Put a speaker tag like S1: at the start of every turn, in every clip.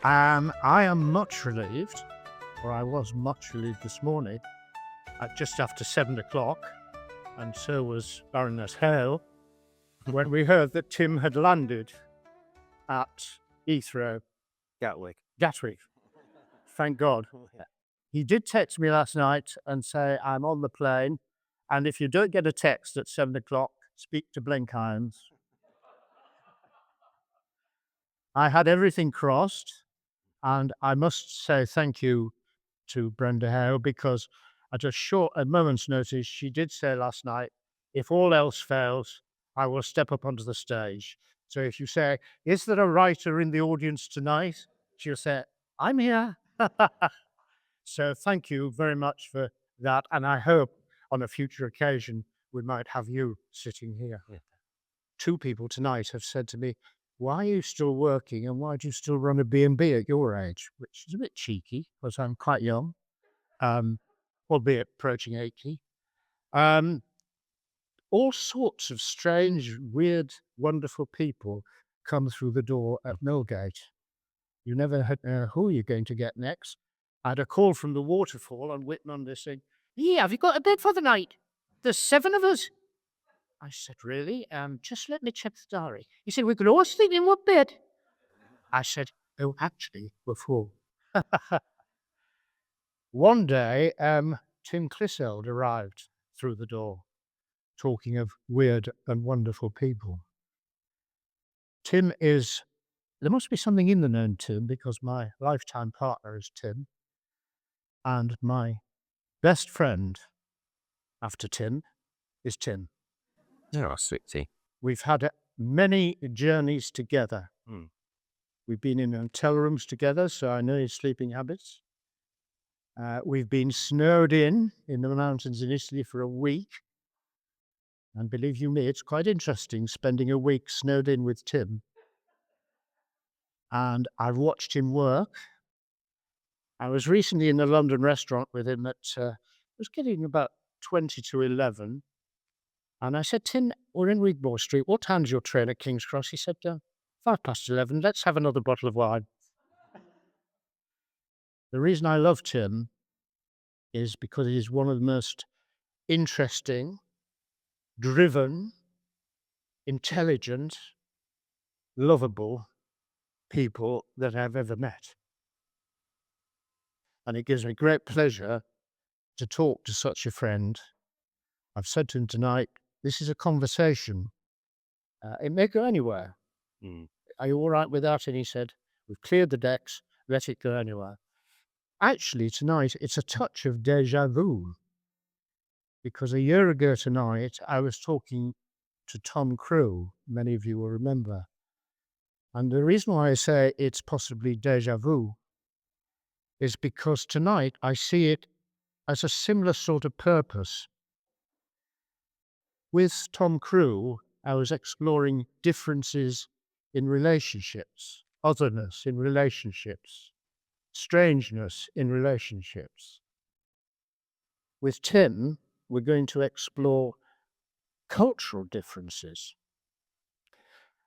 S1: I am much relieved, or I was much relieved this morning, at just after 7 o'clock, and so was Baroness Hale, when we heard that Tim had landed at Heathrow,
S2: Gatwick.
S1: Gatwick. Thank God. He did text me last night and say, I'm on the plane, and if you don't get a text at 7 o'clock, speak to Blenkheims. I had everything crossed, and I must say thank you to Brenda Hale, because at a moment's notice, she did say last night, if all else fails, I will step up onto the stage. So if you say, is there a writer in the audience tonight? She'll say, I'm here. So thank you very much for that. And I hope on a future occasion, we might have you sitting here.
S2: Yeah.
S1: Two people tonight have said to me, why are you still working and why do you still run a B&B at your age? Which is a bit cheeky because I'm quite young, albeit approaching 80. All sorts of strange, weird, wonderful people come through the door at Millgate. You never know who you're going to get next. I had a call from the waterfall on Whitman. They're saying, yeah, have you got a bed for the night? There's 7 of us. I said, really? Just let me check the diary. He said, we could all sleep in one bed. I said, oh, actually, we're full. One day, Tim Clissold arrived through the door, talking of weird and wonderful people. There must be something in the name Tim, because my lifetime partner is Tim, and my best friend after Tim is Tim.
S2: Oh, sweetie.
S1: We've had many journeys together. We've been in hotel rooms together, so I know his sleeping habits. We've been snowed in the mountains in Italy for a week. And believe you me, it's quite interesting spending a week snowed in with Tim. And I've watched him work. I was recently in a London restaurant with him it was getting about 20 to 11. And I said, Tim, we're in Wigmore Street. What time's your train at King's Cross? He said, 11:05. Let's have another bottle of wine. The reason I love Tim is because he's one of the most interesting, driven, intelligent, lovable people that I've ever met. And it gives me great pleasure to talk to such a friend. I've said to him tonight, this is a conversation. It may go anywhere. Are you all right with that? And he said, we've cleared the decks, let it go anywhere. Actually, tonight, it's a touch of déjà vu. Because a year ago tonight, I was talking to Tom Crew, many of you will remember. And the reason why I say it's possibly déjà vu is because tonight I see it as a similar sort of purpose. With Tom Crew, I was exploring differences in relationships, otherness in relationships, strangeness in relationships. With Tim, we're going to explore cultural differences.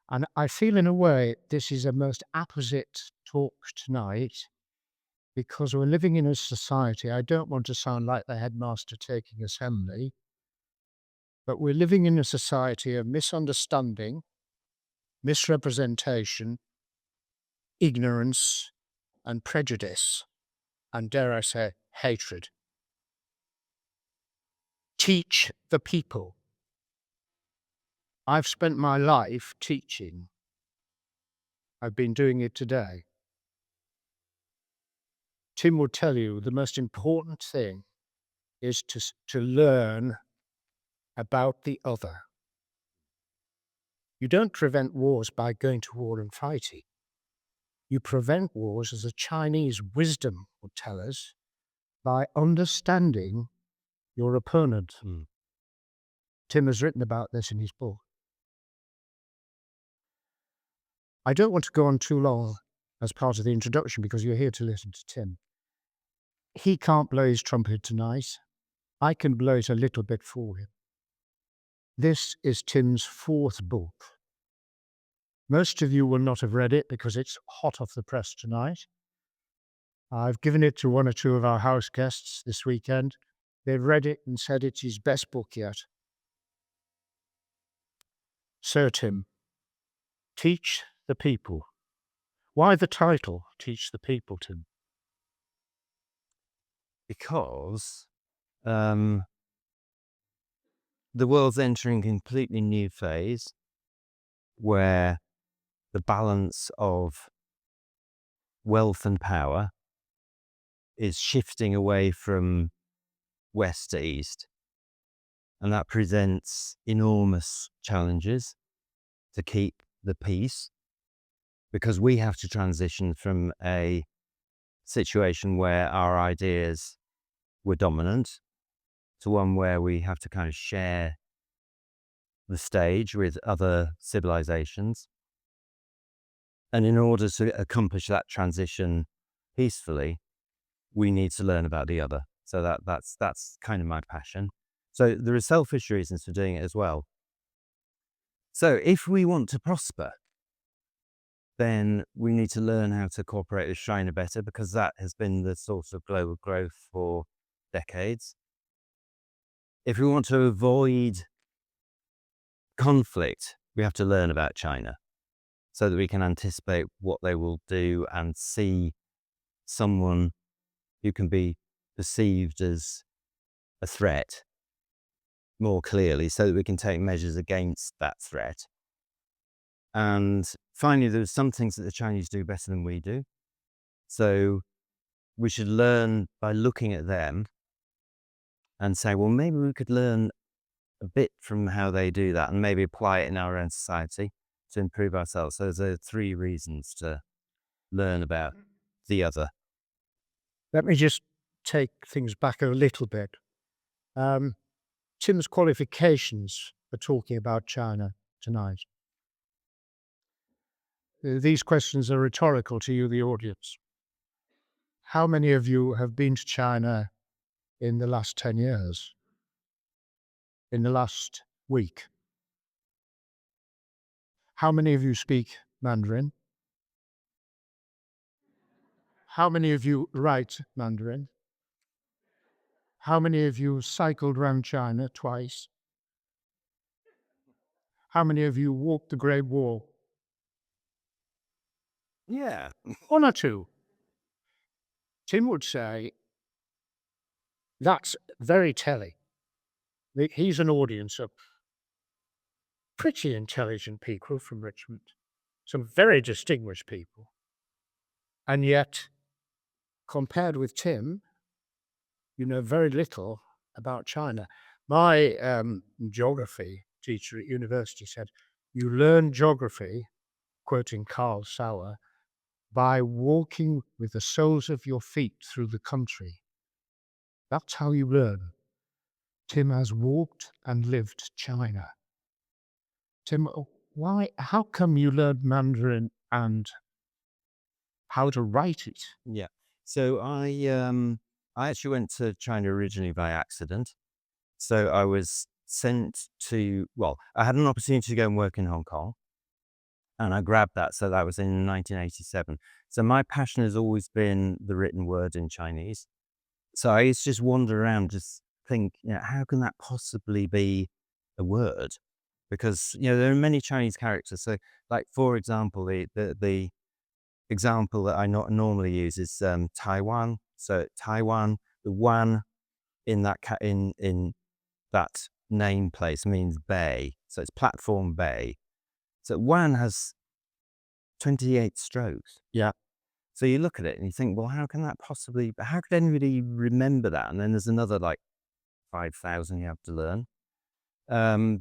S1: And I feel in a way this is a most apposite talk tonight because we're living in a society, I don't want to sound like the headmaster taking assembly, but we're living in a society of misunderstanding, misrepresentation, ignorance, and prejudice, and dare I say, hatred. Teach the people. I've spent my life teaching. I've been doing it today. Tim will tell you the most important thing is to learn about the other. You don't prevent wars by going to war and fighting. You prevent wars, as the Chinese wisdom would tell us, by understanding your opponent. Tim has written about this in his book. I don't want to go on too long as part of the introduction because you're here to listen to Tim. He can't blow his trumpet tonight. I can blow it a little bit for him. This is Tim's 4th book. Most of you will not have read it because it's hot off the press tonight. I've given it to one or two of our house guests this weekend. They've read it and said it's his best book yet. So, Tim, Teach the People. Why the title, Teach the People, Tim?
S2: Because the world's entering a completely new phase where the balance of wealth and power is shifting away from west to east. And that presents enormous challenges to keep the peace, because we have to transition from a situation where our ideas were dominant to one where we have to kind of share the stage with other civilizations. And in order to accomplish that transition peacefully, we need to learn about the other. So that's kind of my passion. So there are selfish reasons for doing it as well. So if we want to prosper, then we need to learn how to cooperate with China better, because that has been the source of global growth for decades. If we want to avoid conflict, we have to learn about China so that we can anticipate what they will do and see someone who can be perceived as a threat more clearly, so that we can take measures against that threat. And finally, there's some things that the Chinese do better than we do. So we should learn by looking at them and say, well, maybe we could learn a bit from how they do that and maybe apply it in our own society to improve ourselves. So there are 3 reasons to learn about the other.
S1: Let me just take things back a little bit. Tim's qualifications for talking about China tonight. These questions are rhetorical to you, the audience. How many of you have been to China in the last 10 years? In the last week? How many of you speak Mandarin? How many of you write Mandarin? How many of you cycled around China twice? How many of you walked the Great Wall?
S2: Yeah.
S1: 1 or 2. Tim would say, that's very telling. He's an audience of pretty intelligent people from Richmond, some very distinguished people. And yet, compared with Tim, you know very little about China. My geography teacher at university said, you learn geography, quoting Carl Sauer, by walking with the soles of your feet through the country. That's how you learn. Tim has walked and lived China. Tim, how come you learned Mandarin and how to write it?
S2: Yeah. So I actually went to China originally by accident. So I was sent to, well, I had an opportunity to go and work in Hong Kong, and I grabbed that. So that was in 1987. So my passion has always been the written word in Chinese. So I used to just wander around, just think, how can that possibly be a word? Because, there are many Chinese characters. So like, for example, the example that I not normally use is Taiwan. So Taiwan, the one in that in that name place means bay. So it's platform bay. So Wan has 28 strokes.
S1: Yeah.
S2: So you look at it and you think, well, how could anybody remember that? And then there's another like 5,000 you have to learn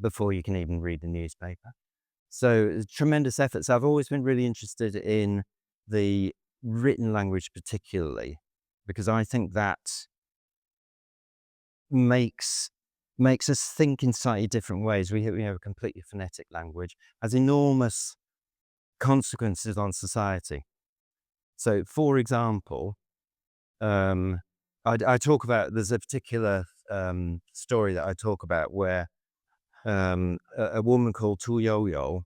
S2: before you can even read the newspaper. So it's tremendous effort. So I've always been really interested in the written language particularly, because I think that makes us think in slightly different ways. We have a completely phonetic language, has enormous consequences on society. So, for example, I talk about, there's a particular story that I talk about where a woman called Tu Yo Yo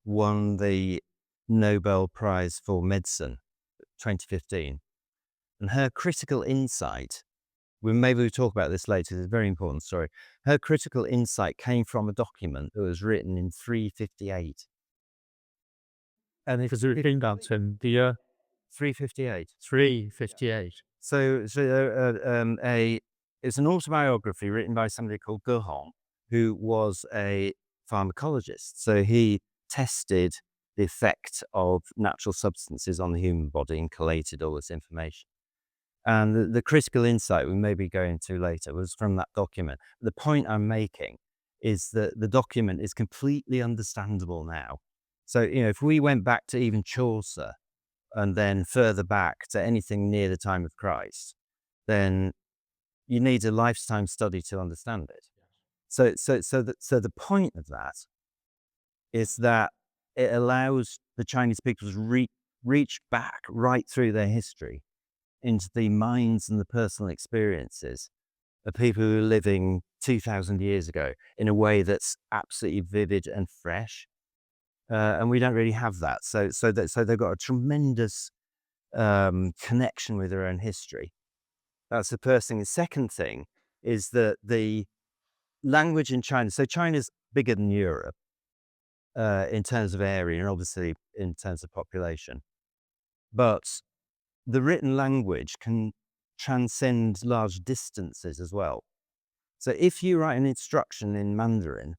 S2: won the Nobel Prize for Medicine 2015. And her critical insight, maybe we'll talk about this later, it's a very important story. Her critical insight came from a document that was written in 358. And
S1: Because they're in that in the year
S2: 358.
S1: 358.
S2: So it's an autobiography written by somebody called Gohan, who was a pharmacologist. So he tested the effect of natural substances on the human body and collated all this information. And the critical insight we may be going to later was from that document. The point I'm making is that the document is completely understandable now. So, if we went back to even Chaucer and then further back to anything near the time of Christ, then you need a lifetime study to understand it. So the point of that is that it allows the Chinese people to reach back right through their history into the minds and the personal experiences of people who were living 2,000 years ago in a way that's absolutely vivid and fresh. And we don't really have that. So they've got a tremendous connection with their own history. That's the first thing. The second thing is that the language in China, so China's bigger than Europe in terms of area and obviously in terms of population. But the written language can transcend large distances as well. So if you write an instruction in Mandarin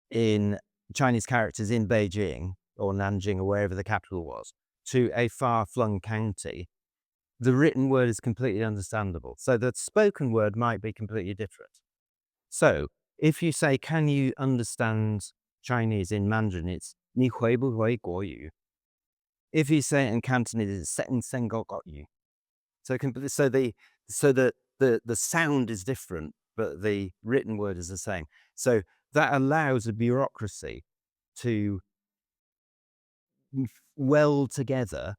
S2: in Chinese characters in Beijing or Nanjing or wherever the capital was to a far-flung county, the written word is completely understandable. So the spoken word might be completely different. So if you say, can you understand Chinese in Mandarin, it's 你会不会国语? If you say it in Cantonese, it's sen sen go got you. So the sound is different, but the written word is the same. So that allows a bureaucracy to weld together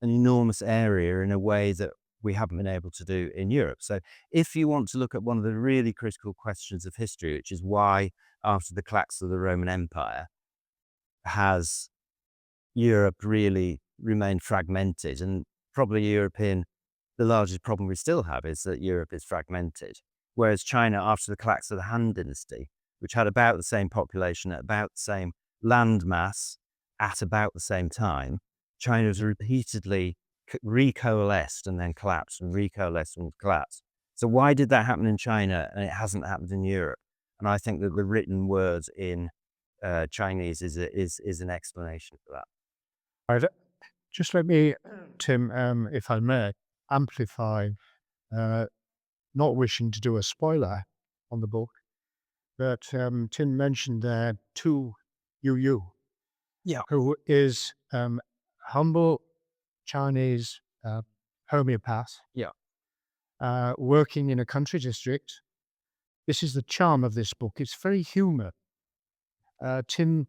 S2: an enormous area in a way that we haven't been able to do in Europe. So if you want to look at one of the really critical questions of history, which is why after the collapse of the Roman Empire has Europe really remained fragmented, and probably the largest problem we still have is that Europe is fragmented. Whereas China, after the collapse of the Han Dynasty, which had about the same population at about the same land mass at about the same time, China has repeatedly recoalesced and then collapsed and recoalesced and collapsed. So why did that happen in China and it hasn't happened in Europe? And I think that the written words in Chinese is an explanation for that.
S1: Right. Just let me, Tim, if I may, amplify, not wishing to do a spoiler on the book, but Tim mentioned there Tu Yu,
S2: Yeah.
S1: who is humble Chinese homeopath,
S2: Yeah.
S1: working in a country district. This is the charm of this book. It's very human. Tim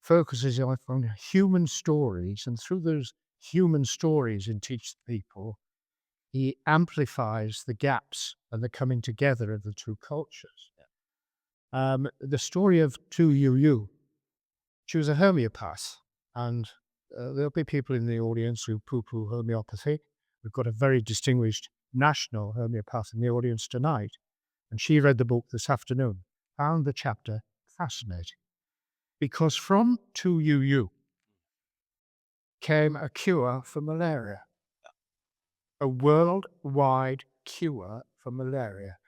S1: focuses on human stories, and through those human stories in Teach the People, he amplifies the gaps and the coming together of the two cultures. The story of Tu Yu, she was a homeopath, and there'll be people in the audience who poo-poo homeopathy. We've got a very distinguished national homeopath in the audience tonight, and she read the book this afternoon, found the chapter fascinating. Because from Tu Yu came a cure for malaria, a worldwide cure for malaria.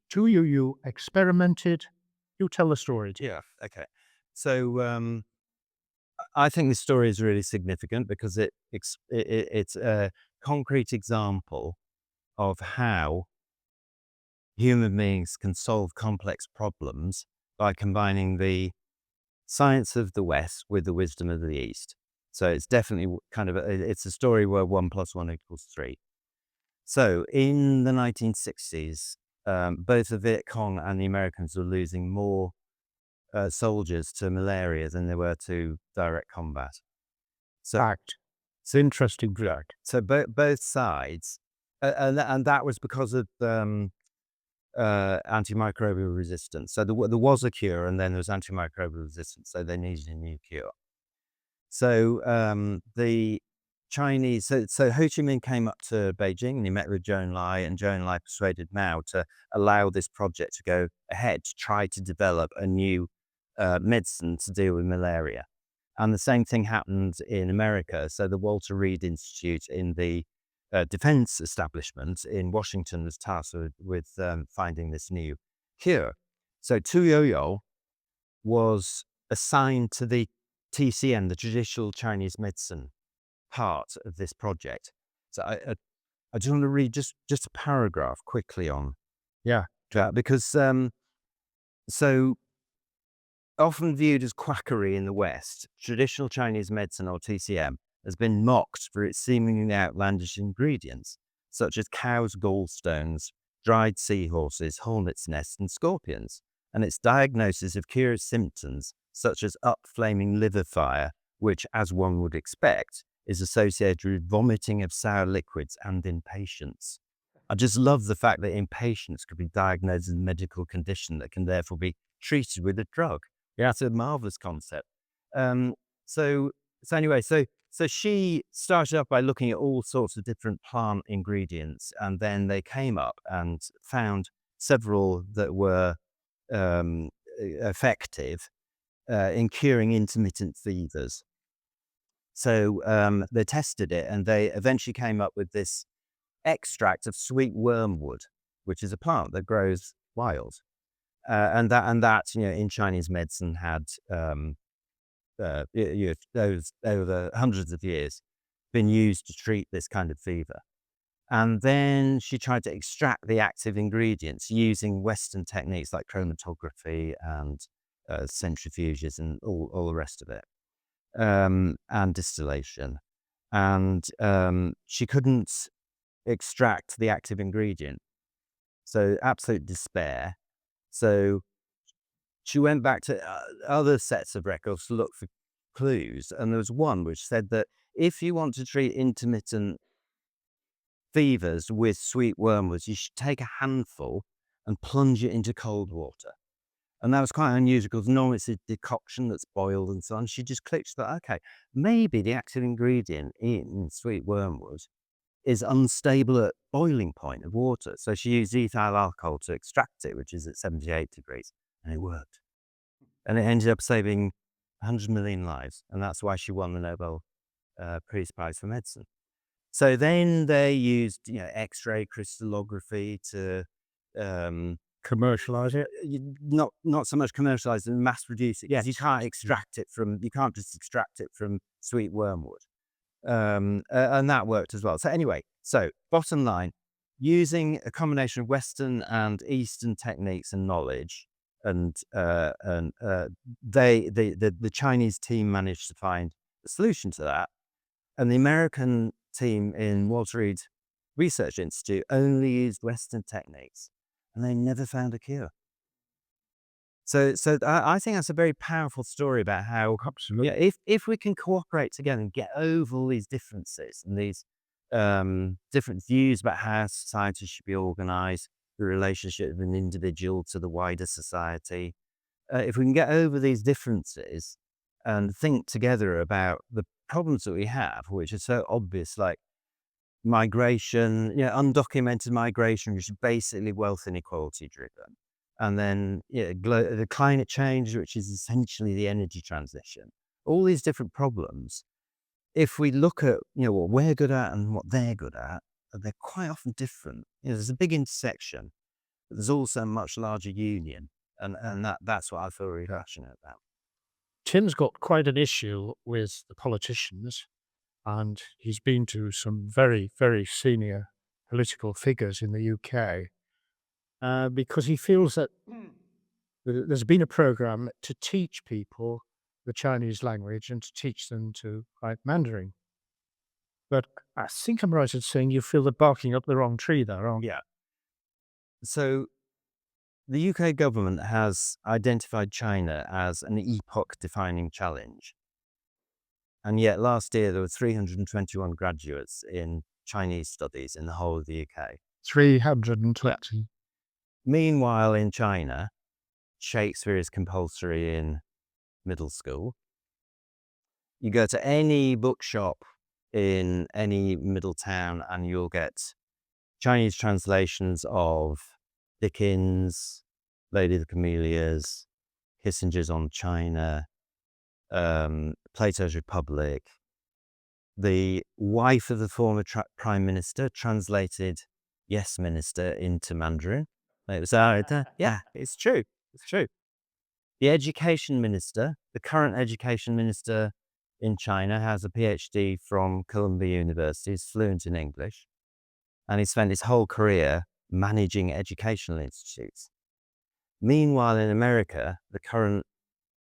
S1: Tu Yu experimented. You tell the story.
S2: Yeah. Okay. So I think this story is really significant because it's a concrete example of how human beings can solve complex problems by combining the science of the West with the wisdom of the East. So it's definitely it's a story where 1 + 1 = 3. So in the 1960s, both the Viet Cong and the Americans were losing more soldiers to malaria than they were to direct combat. So
S1: Fact. It's interesting fact.
S2: So both sides, and that was because of antimicrobial resistance. So there was a cure, and then there was antimicrobial resistance, so they needed a new cure. So the Chinese, so Ho Chi Minh came up to Beijing and he met with Zhou Enlai, and Zhou Enlai persuaded Mao to allow this project to go ahead, to try to develop a new medicine to deal with malaria. And the same thing happened in America. So the Walter Reed Institute in the defense establishment in Washington was tasked with finding this new cure. So Tu Youyou was assigned to the TCM, the traditional Chinese medicine part of this project. So I just want to read just a paragraph quickly on
S1: Yeah.
S2: that, because so often viewed as quackery in the West, traditional Chinese medicine, or TCM, has been mocked for its seemingly outlandish ingredients, such as cows' gallstones, dried seahorses, hornets' nests, and scorpions, and its diagnosis of curious symptoms, such as up-flaming liver fire, which, as one would expect, is associated with vomiting of sour liquids and impatience. I just love the fact that impatience could be diagnosed as a medical condition that can therefore be treated with a drug. Yeah, it's a marvelous concept. So anyway, so she started off by looking at all sorts of different plant ingredients, and then they came up and found several that were effective in curing intermittent fevers. So they tested it, and they eventually came up with this extract of sweet wormwood, which is a plant that grows wild. And that in Chinese medicine had those over hundreds of years been used to treat this kind of fever. And then she tried to extract the active ingredients using Western techniques like chromatography and centrifuges and all the rest of it, and distillation. And she couldn't extract the active ingredient, so absolute despair. So she went back to other sets of records to look for clues, and there was one which said that if you want to treat intermittent fevers with sweet wormwoods, you should take a handful and plunge it into cold water. And that was quite unusual, because normally it's a decoction that's boiled and so on. She just clicked that, okay, maybe the active ingredient in sweet wormwood is unstable at boiling point of water. So she used ethyl alcohol to extract it, which is at 78 degrees, and it worked. And it ended up saving 100 million lives, and that's why she won the Nobel Peace Prize for Medicine. So then they used, X-ray crystallography to
S1: Commercialize it.
S2: not so much commercialize it, mass produce it.
S1: Yes.
S2: You can't extract it from. You can't just extract it from sweet wormwood. And that worked as well. So anyway, so bottom line, using a combination of Western and Eastern techniques and knowledge, and the Chinese team managed to find a solution to that, and the American team in Walter Reed Research Institute only used Western techniques, and they never found a cure. So I think that's a very powerful story about how,
S1: Absolutely.
S2: if we can cooperate together and get over all these differences and these different views about how society should be organized, the relationship of an individual to the wider society, if we can get over these differences and think together about the problems that we have, which are so obvious, like migration, undocumented migration, which is basically wealth inequality driven. And then the climate change, which is essentially the energy transition. All these different problems, if we look at what we're good at and what they're good at, they're quite often different. There's a big intersection, but there's also a much larger union, and that's what I feel really passionate about.
S1: Tim's got quite an issue with the politicians, and he's been to some very, very senior political figures in the UK, because he feels that there's been a program to teach people the Chinese language and to teach them to write Mandarin. But I think I'm right in saying you feel they're barking up the wrong tree there, aren't you?
S2: Yeah. So the UK government has identified China as an epoch-defining challenge. And yet last year there were 321 graduates in Chinese studies in the whole of the UK.
S1: 320.
S2: Meanwhile, in China, Shakespeare is compulsory in middle school. You go to any bookshop in any middle town and you'll get Chinese translations of Dickens, Lady of the Camellias, Kissinger's on China, Plato's Republic. The wife of the former prime minister translated Yes Minister into Mandarin. It was, yeah, it's true. It's true. The education minister, the current education minister in China, has a PhD from Columbia University. He's fluent in English. And he spent his whole career managing educational institutes. Meanwhile, in America, the current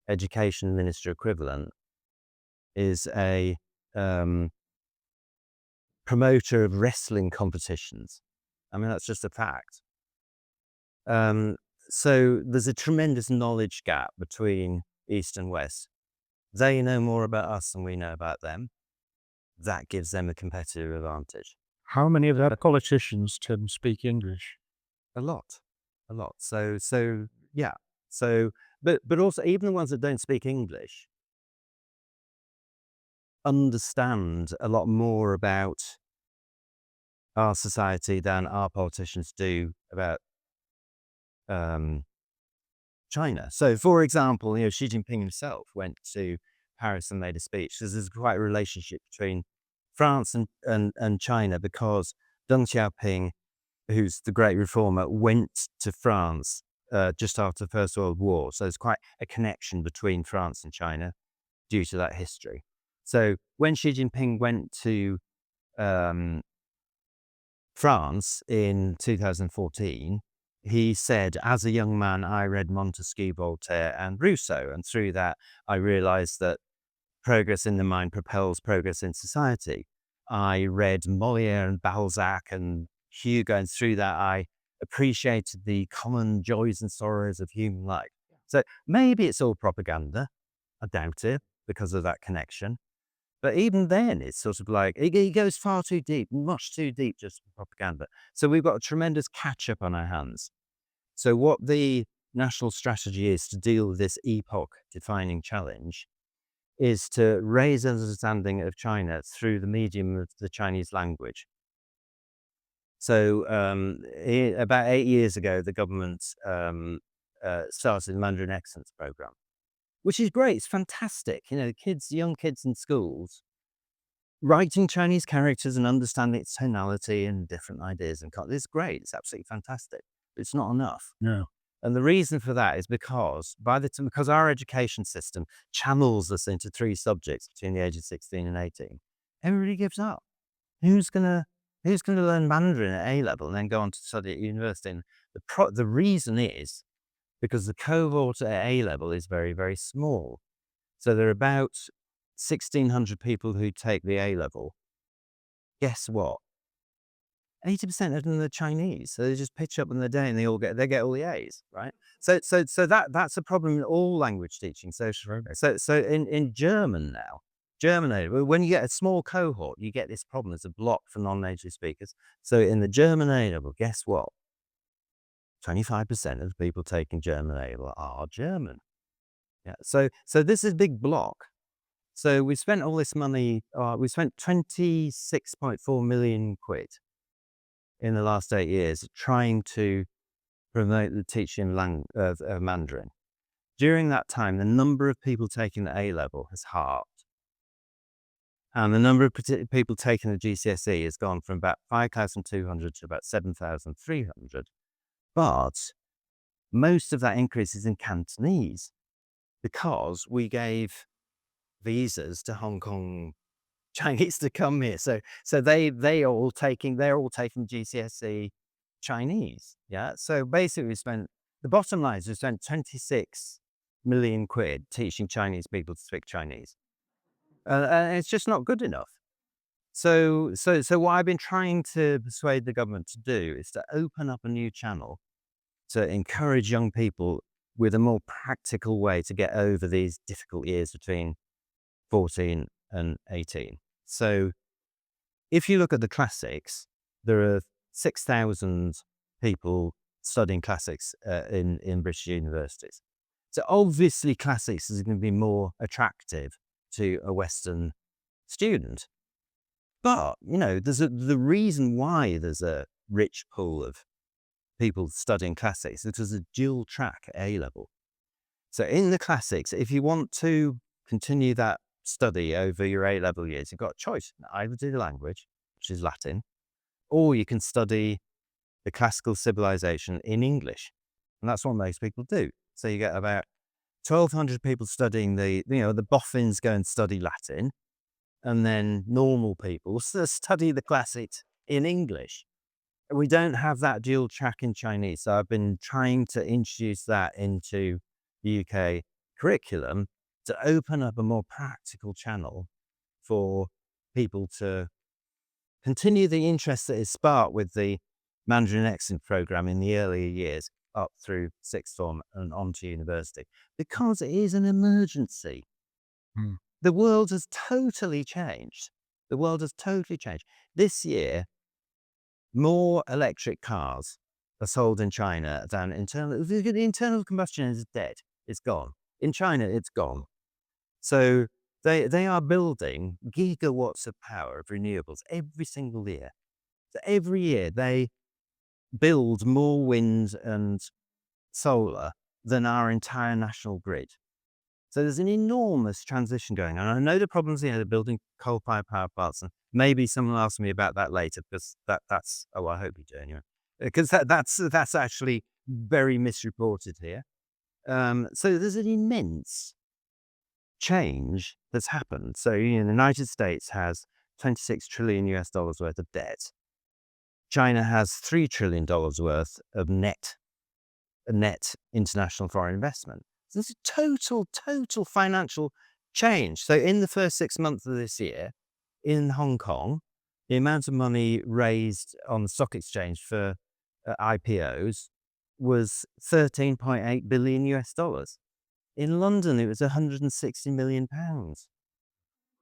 S2: education minister equivalent is a promoter of wrestling competitions. I mean, that's just a fact. So there's a tremendous knowledge gap between East and West. They know more about us than we know about them. That gives them a competitive advantage.
S1: How many of their politicians, Tim, speak English?
S2: A lot. So yeah. So, but also even the ones that don't speak English understand a lot more about our society than our politicians do about China. So, for example, Xi Jinping himself went to Paris and made a speech. There's quite a relationship between France and China because Deng Xiaoping, who's the great reformer, went to France just after the First World War. So there's quite a connection between France and China due to that history. So when Xi Jinping went to France in 2014, he said, as a young man, I read Montesquieu, Voltaire, and Rousseau. And through that, I realized that progress in the mind propels progress in society. I read Molière and Balzac and Hugo, and through that, I appreciated the common joys and sorrows of human life. So maybe it's all propaganda. I doubt it because of that connection. But even then, it's sort of like, it goes far too deep, much too deep just for propaganda. So we've got a tremendous catch up on our hands. So what the national strategy is to deal with this epoch-defining challenge is to raise understanding of China through the medium of the Chinese language. So about 8 years ago, the government started the Mandarin Excellence Program, which is great. It's fantastic. Young kids in schools, writing Chinese characters and understanding its tonality and different ideas and it's great. It's absolutely fantastic. But it's not enough.
S1: No.
S2: And the reason for that is because because our education system channels us into 3 subjects between the age of 16 and 18, everybody gives up. Who's gonna learn Mandarin at A level and then go on to study at university? And the reason is because the cohort at A level is very, very small. So there are about 1,600 people who take the A level. Guess what? 80% of them are Chinese. So they just pitch up in the day and they get all the A's, right? So that's a problem in all language teaching. So in German now, when you get a small cohort, you get this problem. There's a block for non-native speakers. So in the German A level, guess what? 25% of the people taking German A level are German. Yeah. So this is a big block. So we spent all this money. We spent 26.4 million quid in the last 8 years trying to promote the teaching of Mandarin. During that time, the number of people taking the A level has halved. And the number of people taking the GCSE has gone from about 5,200 to about 7,300. But most of that increase is in Cantonese because we gave visas to Hong Kong Chinese to come here. So they're all taking GCSE Chinese. Yeah. So basically the bottom line is we spent 26 million quid teaching Chinese people to speak Chinese. And it's just not good enough. So what I've been trying to persuade the government to do is to open up a new channel to encourage young people with a more practical way to get over these difficult years between 14 and 18. So if you look at the classics, there are 6,000 people studying classics in British universities. So obviously classics is going to be more attractive to a Western student. But, the reason why there's a rich pool of people studying classics is because of dual track at A level. So in the classics, if you want to continue that study over your A level years, you've got a choice. Either do the language, which is Latin, or you can study the classical civilization in English. And that's what most people do. So you get about 1,200 people studying the boffins go and study Latin, and then normal people study the classics in English. We don't have that dual track in Chinese. So I've been trying to introduce that into the UK curriculum to open up a more practical channel for people to continue the interest that is sparked with the Mandarin Excellence program in the earlier years up through sixth form and on to university, because it is an emergency.
S1: Mm.
S2: The world has totally changed. The world has totally changed. This year, more electric cars are sold in China than the internal combustion is dead. It's gone. In China, it's gone. So they are building gigawatts of power of renewables every single year. So every year they build more wind and solar than our entire national grid. So there's an enormous transition going on. I know the problems here, they're building coal-fired power plants, and maybe someone will ask me about that later, because that's I hope you do anyway, because that's actually very misreported here. So there's an immense change that's happened. So the United States has $26 trillion worth of debt. China has $3 trillion worth of net international foreign investment. So there's a total financial change. So in the first 6 months of this year, in Hong Kong, the amount of money raised on the stock exchange for IPOs was $13.8 billion. In London, it was £160 million.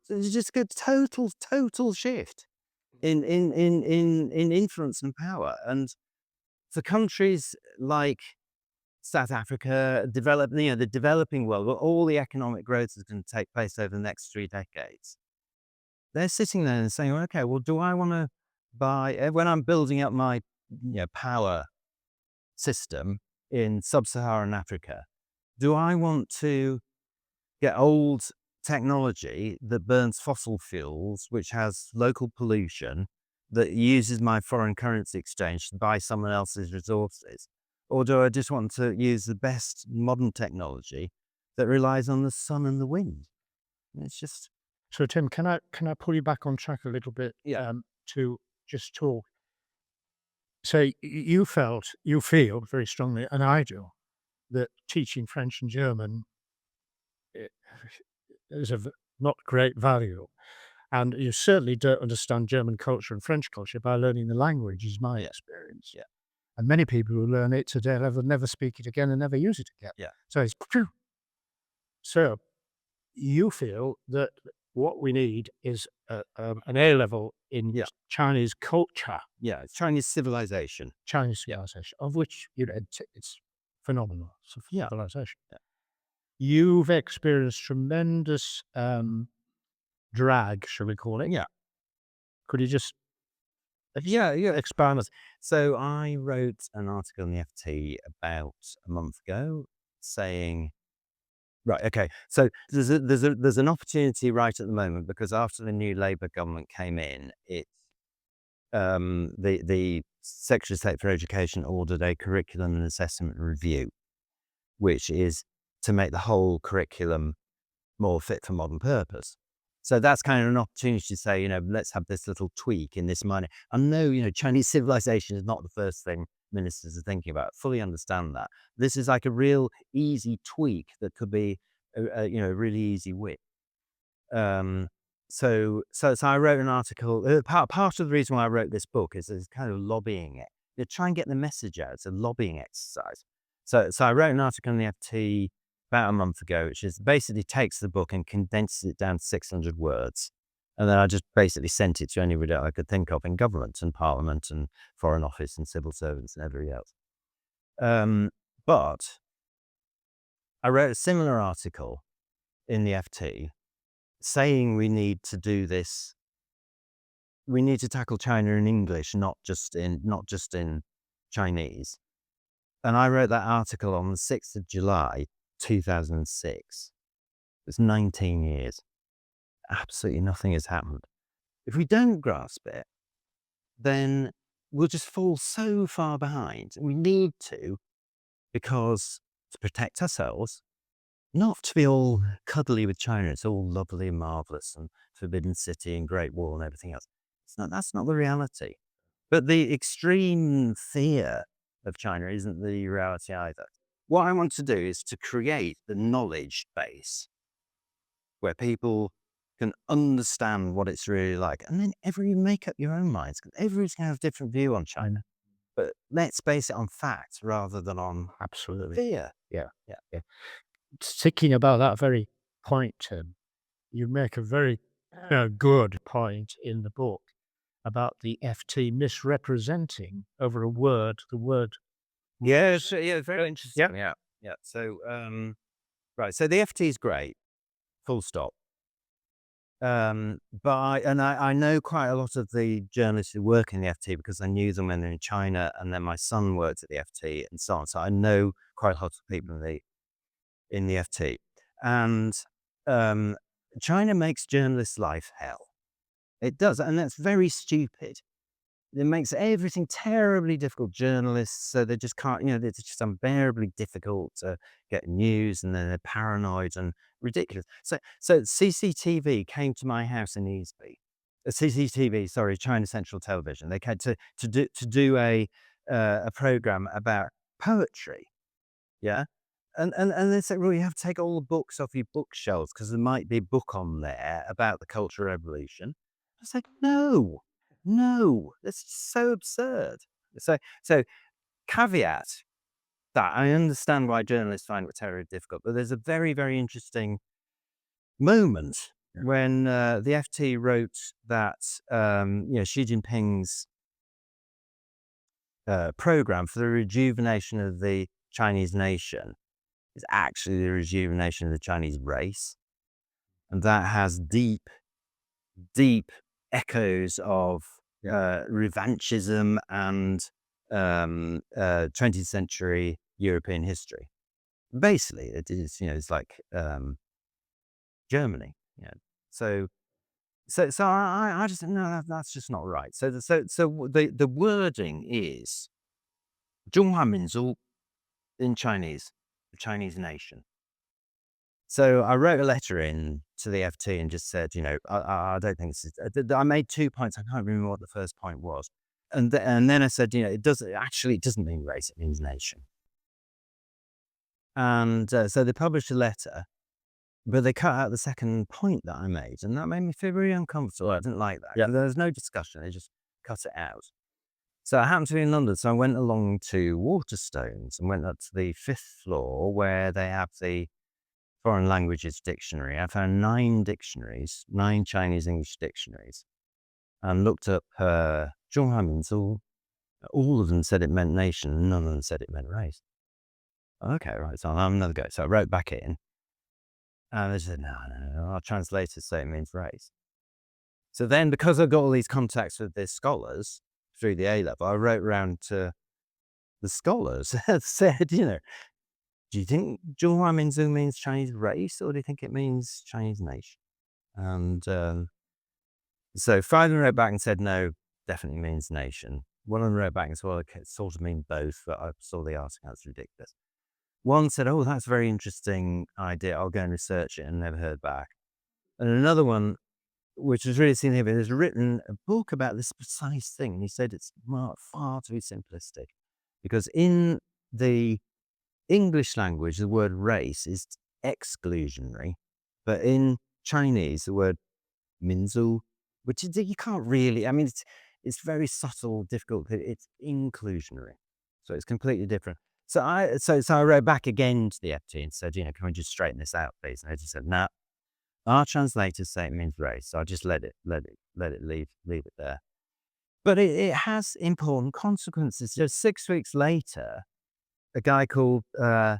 S2: So it's just a total shift in influence and power. And for countries like South Africa, the developing world, where all the economic growth is going to take place over the next 3 decades, they're sitting there and saying, okay, well, do I want to buy, when I'm building up my power system in sub-Saharan Africa, do I want to get old technology that burns fossil fuels, which has local pollution, that uses my foreign currency exchange to buy someone else's resources? Or do I just want to use the best modern technology that relies on the sun and the wind? It's just,
S1: So, Tim, can I pull you back on track a little bit,
S2: yeah,
S1: to just talk? So you feel very strongly, and I do, that teaching French and German i- is of not great value. And you certainly don't understand German culture and French culture by learning the language, is my
S2: yeah,
S1: experience.
S2: yeah,
S1: And many people who learn it today will never speak it again and never use it again.
S2: yeah,
S1: So it's so you feel that what we need is an A level in
S2: yeah,
S1: Chinese culture,
S2: yeah. It's Chinese civilization.
S1: Chinese
S2: Yeah,
S1: civilization, of which it's phenomenal. It's a
S2: yeah,
S1: civilization.
S2: yeah,
S1: You've experienced tremendous drag, shall we call it?
S2: yeah.
S1: Could you just
S2: Yeah.
S1: expand?
S2: So I wrote an article in the FT about a month ago saying, right, okay, so there's an opportunity right at the moment, because after the new Labour government came in, the Secretary of State for Education ordered a curriculum and assessment review, which is to make the whole curriculum more fit for modern purpose. So that's kind of an opportunity to say, let's have this little tweak in this minor. I know, Chinese civilization is not the first thing ministers are thinking about. Fully understand that. This is like a real easy tweak that could be, a really easy win. So I wrote an article. Part of the reason why I wrote this book is kind of lobbying it. You try and get the message out. It's a lobbying exercise. So I wrote an article in the FT about a month ago, which is basically takes the book and condenses it down to 600 words. And then I just basically sent it to anybody I could think of in government and parliament and foreign office and civil servants and everybody else. But I wrote a similar article in the FT saying we need to do this. We need to tackle China in English, not just in Chinese. And I wrote that article on the 6th of July, 2006. It's 19 years. Absolutely nothing has happened. If we don't grasp it, then we'll just fall so far behind. We need to, because to protect ourselves, not to be all cuddly with China. It's all lovely and marvelous and Forbidden City and Great Wall and everything else. That's not the reality. But the extreme fear of China isn't the reality either. What I want to do is to create the knowledge base where people can understand what it's really like. And then make up your own minds. Everyone's going to have a different view on China. But let's base it on facts rather than on
S1: Absolutely.
S2: fear.
S1: Yeah. Thinking about that very point, Tim, you make a very good point in the book about the FT misrepresenting over a word, the word.
S2: Yes, yeah, very interesting.
S1: Yeah.
S2: Yeah. So, right. So the FT is great, full stop. But I know quite a lot of the journalists who work in the FT because I knew them when they're in China, and then my son worked at the FT and so on. So I know quite a lot of people in the FT. And China makes journalists' life hell. It does, and that's very stupid. It makes everything terribly difficult. Journalists, so they just can't, it's just unbearably difficult to get news, and then they're paranoid and ridiculous. So CCTV came to my house in Easby. CCTV, sorry, China Central Television. They came to do a program about poetry. Yeah. And they said, well, you have to take all the books off your bookshelves because there might be a book on there about the Cultural Revolution. I was like, no, this is so absurd. So caveat that I understand why journalists find it terribly difficult, but there's a very, very interesting moment when the FT wrote that Xi Jinping's program for the rejuvenation of the Chinese nation is actually the rejuvenation of the Chinese race. And that has deep, deep echoes of revanchism and 20th century European history. Basically, it is, it's like Germany. So I just no, that's just not right. So the wording is 中华民族 in Chinese, the Chinese nation. So I wrote a letter in to the FT and just said, I don't think I made 2 points. I can't remember what the first point was. And then I said, it doesn't mean race, it means nation. And so they published a letter, but they cut out the second point that I made. And that made me feel very uncomfortable. I didn't like that.
S1: Yeah.
S2: There was no discussion. They just cut it out. So I happened to be in London. So I went along to Waterstones and went up to the 5th floor where they have the foreign languages dictionary. I found 9 dictionaries, 9 Chinese English dictionaries, and looked up 中华民族. All of them said it meant nation, and none of them said it meant race. Okay, right. So I'll have another go. So I wrote back in, and they said, no, our translators say it means race. So then, because I've got all these contacts with the scholars through the A level, I wrote round to the scholars and said, do you think 中华民族 means Chinese race, or do you think it means Chinese nation? And so 5 of them wrote back and said, no, definitely means nation. One of them wrote back and said, well, it sort of mean both, but I saw the article, that's ridiculous. One said, oh, that's a very interesting idea. I'll go and research it, and never heard back. And another one, which was really significant, has written a book about this precise thing. And he said it's far too simplistic, because in the English language, the word race is exclusionary, but in Chinese, the word 民族, which is, you can't really, it's very subtle, difficult. It's inclusionary. So it's completely different. So I wrote back again to the FT and said, can we just straighten this out, please? And they just said, no, our translators say it means race. So I just let it leave it there. But it has important consequences. Just 6 weeks later, a guy called Dilap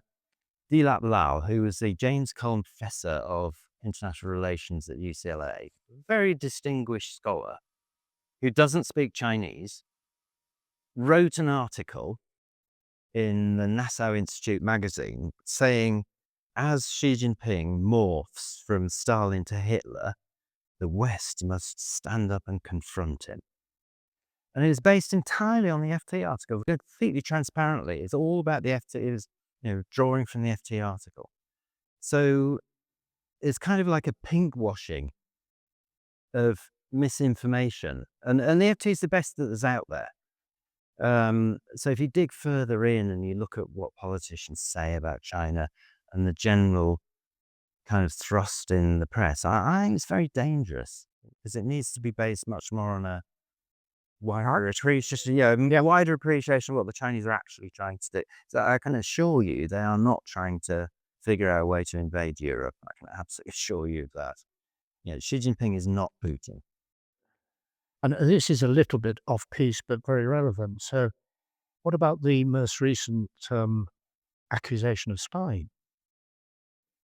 S2: Lal, who was the James Cole Professor of International Relations at UCLA, very distinguished scholar who doesn't speak Chinese, wrote an article in the Nassau Institute magazine saying, as Xi Jinping morphs from Stalin to Hitler, the West must stand up and confront him. And it was based entirely on the FT article, completely transparently. It's all about the FT. It was, drawing from the FT article. So it's kind of like a pink washing of misinformation. And the FT is the best that is out there. So if you dig further in and you look at what politicians say about China and the general kind of thrust in the press, I think it's very dangerous because it needs to be based much more on a wider appreciation, wider appreciation of what the Chinese are actually trying to do. So I can assure you they are not trying to figure out a way to invade Europe. I can absolutely assure you of that. Xi Jinping is not Putin.
S1: And this is a little bit off piece, but very relevant. So, what about the most recent accusation of spying?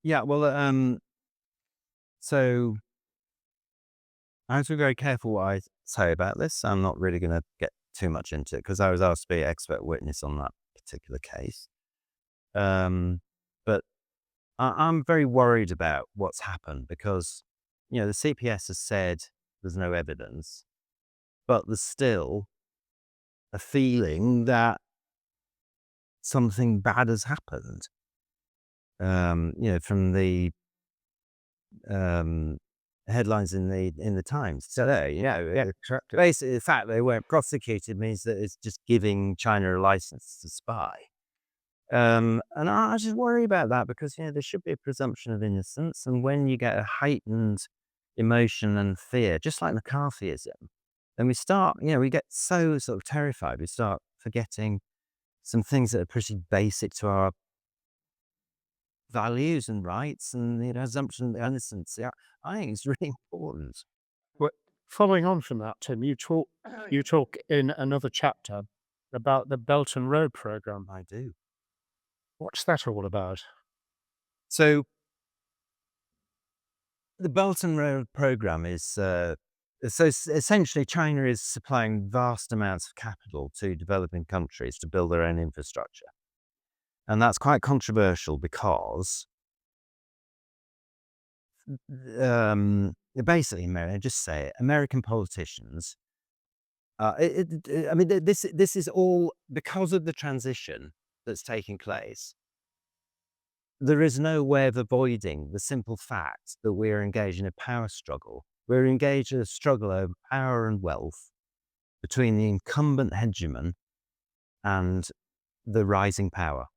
S2: Yeah, well, so I have to be very careful what I say about this. I'm not really going to get too much into it because I was asked to be expert witness on that particular case. But I'm very worried about what's happened because, the CPS has said there's no evidence, but there's still a feeling that something bad has happened. From the headlines in the Times today. Basically, the fact they weren't prosecuted means that it's just giving China a license to spy. And I just worry about that because there should be a presumption of innocence, and when you get a heightened emotion and fear, just like McCarthyism, then we start, we get so sort of terrified, we start forgetting some things that are pretty basic to our values and rights and the assumption of innocence. Yeah, I think it's really important.
S1: Well, following on from that, Tim, you talk in another chapter about the Belt and Road program.
S2: I do.
S1: What's that all about?
S2: So the Belt and Road program is essentially China is supplying vast amounts of capital to developing countries to build their own infrastructure. And that's quite controversial because basically, just say it, American politicians, this is all because of the transition that's taking place. There is no way of avoiding the simple fact that we are engaged in a power struggle. We're engaged in a struggle over power and wealth between the incumbent hegemon and the rising power.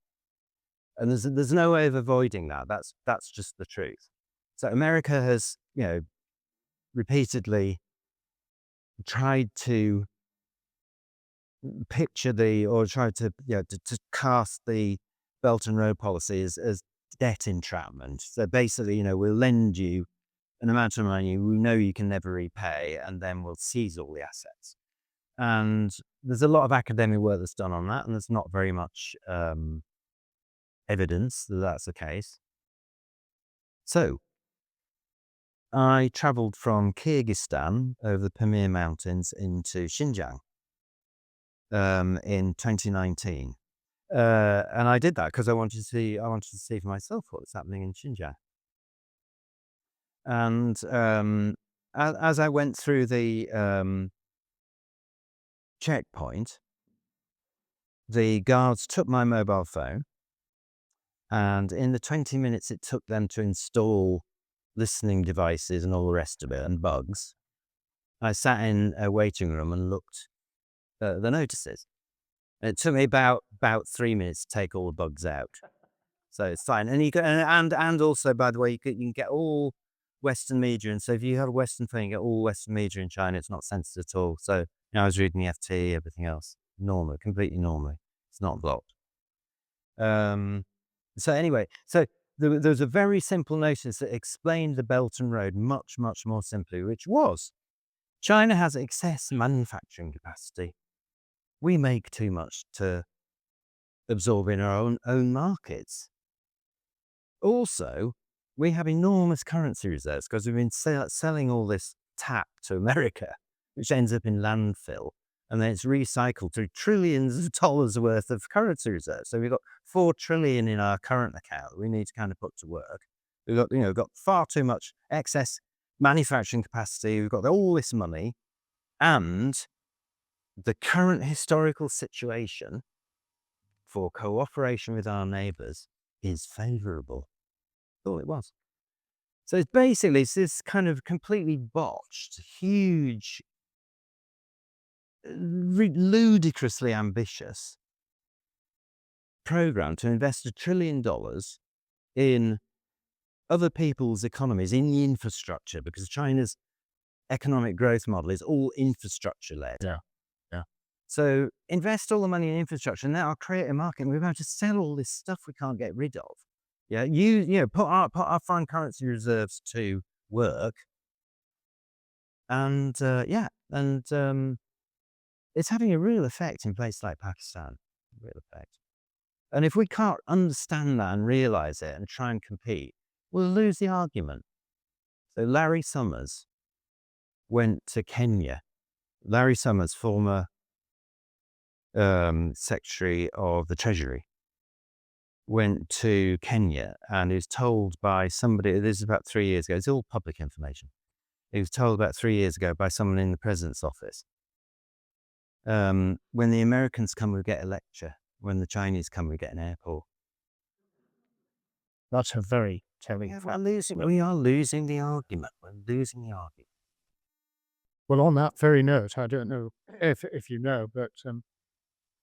S2: And there's no way of avoiding that. That's just the truth. So America has, repeatedly tried to picture to cast the Belt and Road policy as debt entrapment. So basically, we'll lend you an amount of money we know you can never repay, and then we'll seize all the assets. And there's a lot of academic work that's done on that, and there's not very much evidence that that's the case. So I traveled from Kyrgyzstan over the Pamir Mountains into Xinjiang in 2019. And I did that because I wanted to see for myself what's happening in Xinjiang. And as I went through the checkpoint, the guards took my mobile phone, and in the 20 minutes it took them to install listening devices and all the rest of it and bugs, I sat in a waiting room and looked at the notices. It took me about 3 minutes to take all the bugs out. So it's fine. And you can, and also, by the way, you can get all Western media. And so if you have a Western phone, you get all Western media in China. It's not censored at all. So I was reading the FT, everything else, normal, completely normally. It's not blocked. So anyway, there was a very simple notice that explained the Belt and Road much, much more simply, which was China has excess manufacturing capacity. We make too much to absorbing our own markets. Also, we have enormous currency reserves because we've been selling all this tap to America, which ends up in landfill, and then it's recycled through trillions of dollars worth of currency reserves. So we've got 4 trillion in our current account that we need to kind of put to work. We've got far too much excess manufacturing capacity. We've got all this money, and the current historical situation for cooperation with our neighbours is favourable. All it was. So it's this kind of completely botched, huge, ludicrously ambitious program to invest $1 trillion in other people's economies, in the infrastructure, because China's economic growth model is all infrastructure led.
S1: Yeah. Yeah.
S2: So invest all the money in infrastructure, and now I'll create a market, and we're about to sell all this stuff we can't get rid of. Yeah, put our foreign currency reserves to work, and it's having a real effect in places like Pakistan. Real effect. And if we can't understand that and realize it and try and compete, we'll lose the argument. So Larry Summers went to Kenya. Larry Summers, former Secretary of the Treasury, went to Kenya and he was told by somebody, this is about 3 years ago, it's all public information. He was told about 3 years ago by someone in the president's office, when the Americans come, we get a lecture. When the Chinese come, we get an airport.
S1: That's a very telling
S2: Yeah,
S1: fact.
S2: we are losing the argument. We're losing the argument.
S1: Well, on that very note, I don't know if you know, but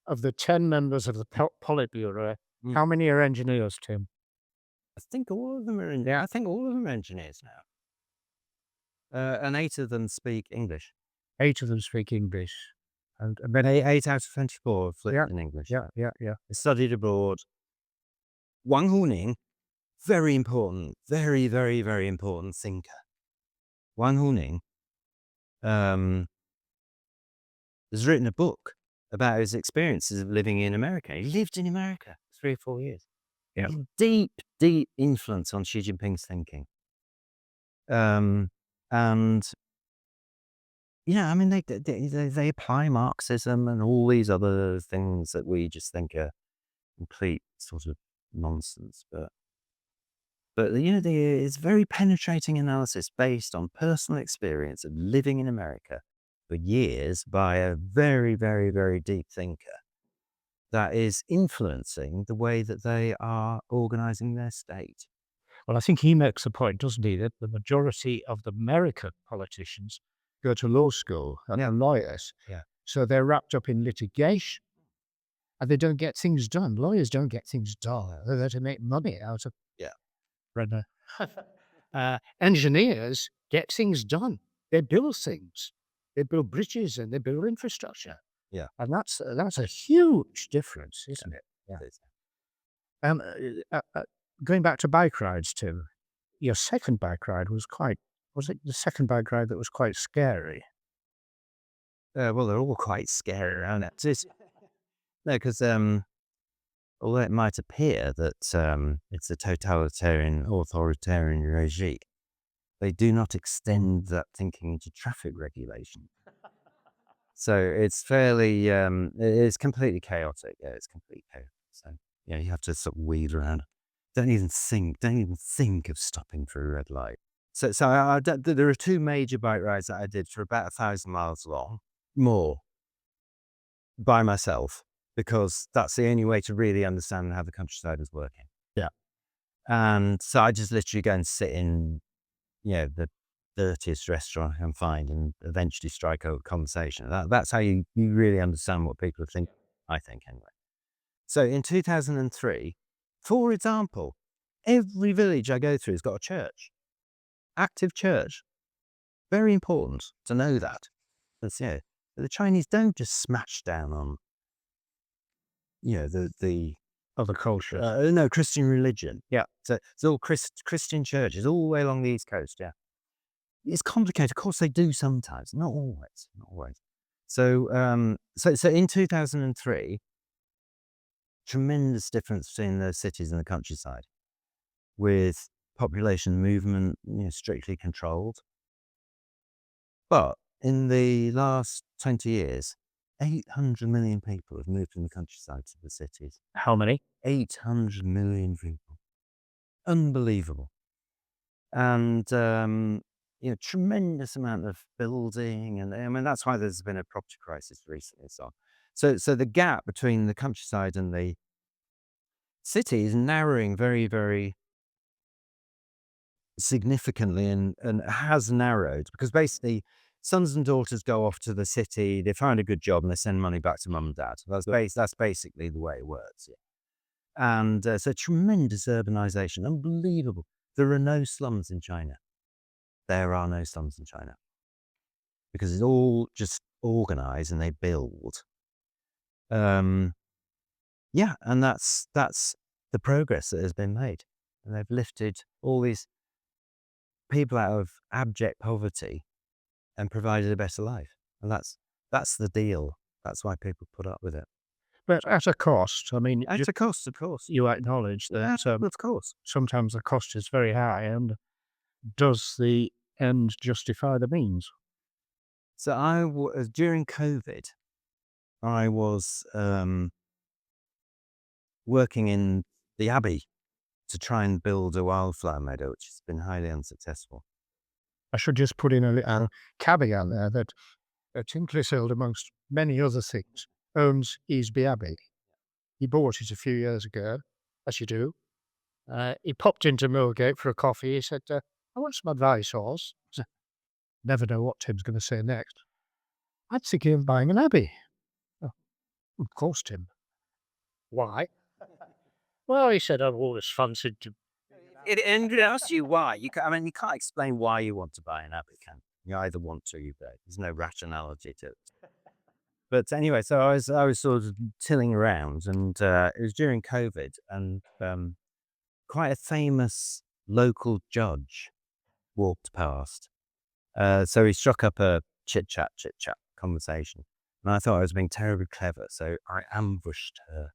S1: of the 10 members of the Politburo, how many are engineers, Tim?
S2: I think all of them are I think all of them are engineers now. And 8 of them speak English.
S1: 8 of them speak English. And
S2: But 8 out of 24 are fluent in English.
S1: yeah.
S2: They studied abroad. Wang Huning, very important, very, very, very important thinker. Wang Huning has written a book about his experiences of living in America. He lived in America 3 or 4 years.
S1: Yeah.
S2: Deep, deep influence on Xi Jinping's thinking. And yeah, I mean, they apply Marxism and all these other things that we just think are complete sort of nonsense. But it's very penetrating analysis based on personal experience of living in America for years by a very, very, very deep thinker that is influencing the way that they are organizing their state.
S1: Well, I think he makes a point, doesn't he, that the majority of the American politicians go to law school and are lawyers.
S2: Yeah.
S1: So they're wrapped up in litigation and they don't get things done. Lawyers don't get things done. They're there to make money out of revenue. Engineers get things done. They build things. They build bridges and they build infrastructure.
S2: Yeah.
S1: And that's a huge difference, isn't it?
S2: Yeah.
S1: Going back to bike rides, Tim, your second bike ride was it the second bike ride that was quite scary?
S2: Well, they're all quite scary around it. No, because although it might appear that it's a totalitarian, authoritarian regime, they do not extend that thinking into traffic regulation. So it's fairly, it's completely chaotic. Yeah, it's completely chaotic. So you have to sort of weed around. Don't even think of stopping for a red light. So there are 2 major bike rides that I did for about 1,000 miles long, more, by myself, because that's the only way to really understand how the countryside is working.
S1: Yeah.
S2: And so I just literally go and sit in, the dirtiest restaurant I can find and eventually strike a conversation. That's how you really understand what people think, I think, anyway. So in 2003, for example, every village I go through has got a church. Active church. Very important to know that. The Chinese don't just smash down on, the
S1: Other cultures.
S2: no, Christian religion.
S1: Yeah.
S2: So it's all Christian churches all the way along the East Coast. Yeah. It's complicated. Of course, they do sometimes. Not always. So in 2003, tremendous difference between the cities and the countryside, with population movement, strictly controlled. But in the last 20 years, 800 million people have moved from the countryside to the cities.
S1: How many?
S2: 800 million people. Unbelievable. And, tremendous amount of building. And I mean, that's why there's been a property crisis recently. So the gap between the countryside and the city is narrowing very, very significantly, and has narrowed, because basically sons and daughters go off to the city, they find a good job, and they send money back to mum and dad. That's basically the way it works. Yeah. And so tremendous urbanization, unbelievable. There are no slums in China. There are no slums in China because it's all just organized and they build. Yeah, and that's the progress that has been made, and they've lifted all these people out of abject poverty and provided a better life. And that's the deal. That's why people put up with it.
S1: But at a cost. I mean,
S2: At a cost, of course.
S1: you acknowledge
S2: Yeah,
S1: that
S2: of course.
S1: sometimes the cost is very high, and does the end justify the means?
S2: So during COVID, I was working in the Abbey to try and build a wildflower meadow, which has been highly unsuccessful.
S1: I should just put in a little caveat there that Tim Clissold, amongst many other things, owns Easby Abbey. He bought it a few years ago, as you do. He popped into Millgate for a coffee. He said, I want some advice, Oz. Never know what Tim's going to say next. I'd thinking of buying an abbey. Oh, of course, Tim. Why? Well, he said, I've always fancied to.
S2: And it asks you why. You can't explain why you want to buy an abbey, can you? You either want to, you don't. There's no rationality to it. But anyway, so I was sort of tilling around, and it was during COVID, and quite a famous local judge walked past. So he struck up a chit chat conversation, and I thought I was being terribly clever, so I ambushed her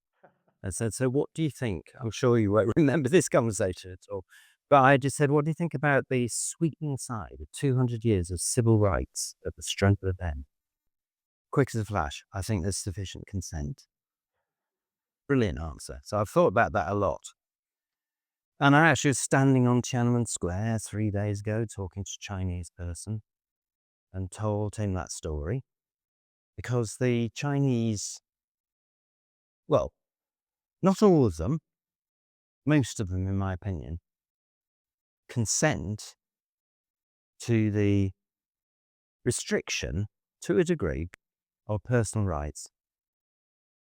S2: and said, "So what do you think?" I'm sure you won't remember this conversation at all, but I just said, "What do you think about the sweeping aside of 200 years of civil rights at the strength of a pen?" Quick as a flash, I think there's sufficient consent. Brilliant answer. So I've thought about that a lot. And I actually was standing on Tiananmen Square 3 days ago talking to a Chinese person and told him that story, because the Chinese, well, not all of them, most of them, in my opinion, consent to the restriction, to a degree, of personal rights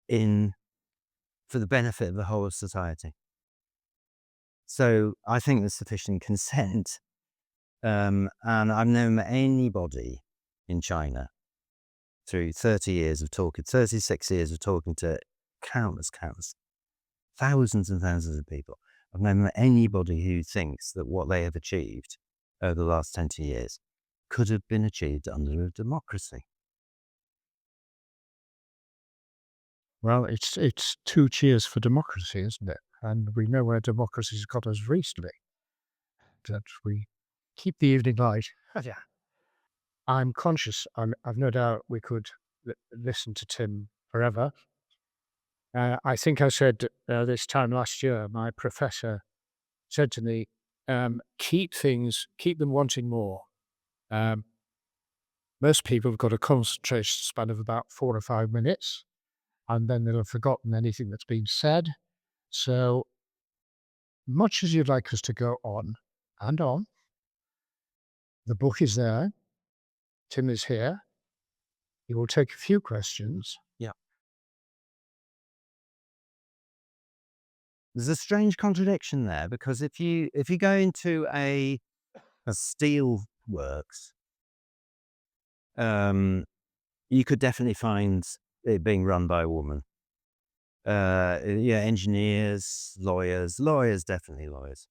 S2: for the benefit of the whole of society. So I think there's sufficient consent. And I've never met anybody in China through 36 years of talking to countless, thousands and thousands of people. I've never met anybody who thinks that what they have achieved over the last 20 years could have been achieved under a democracy.
S1: Well, it's two cheers for democracy, isn't it? And we know where democracy's got us recently. That we keep the evening light. Yeah. I'm conscious. I've no doubt we could listen to Tim forever. I think I said this time last year, my professor said to me, keep them wanting more. Most people have got a concentration span of about 4 or 5 minutes, and then they'll have forgotten anything that's been said. So much as you'd like us to go on and on, the book is there. Tim is here. He will take a few questions.
S2: Yeah. There's a strange contradiction there, because if you go into a steel works, you could definitely find it being run by a woman. Yeah, engineers, lawyers, definitely lawyers.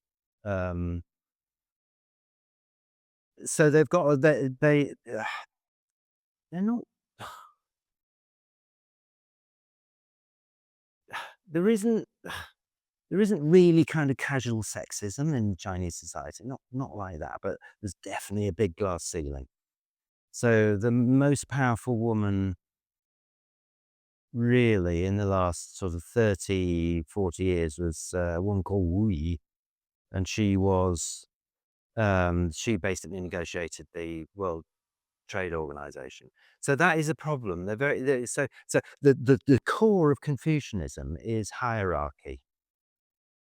S2: So they've got they're not. there isn't there isn't really kind of casual sexism in Chinese society, not like that, but there's definitely a big glass ceiling. So the most powerful woman really in the last sort of 30, 40 years was a woman called Wu Yi, and she basically negotiated the World Trade Organization. So that is a problem. So the core of Confucianism is hierarchy.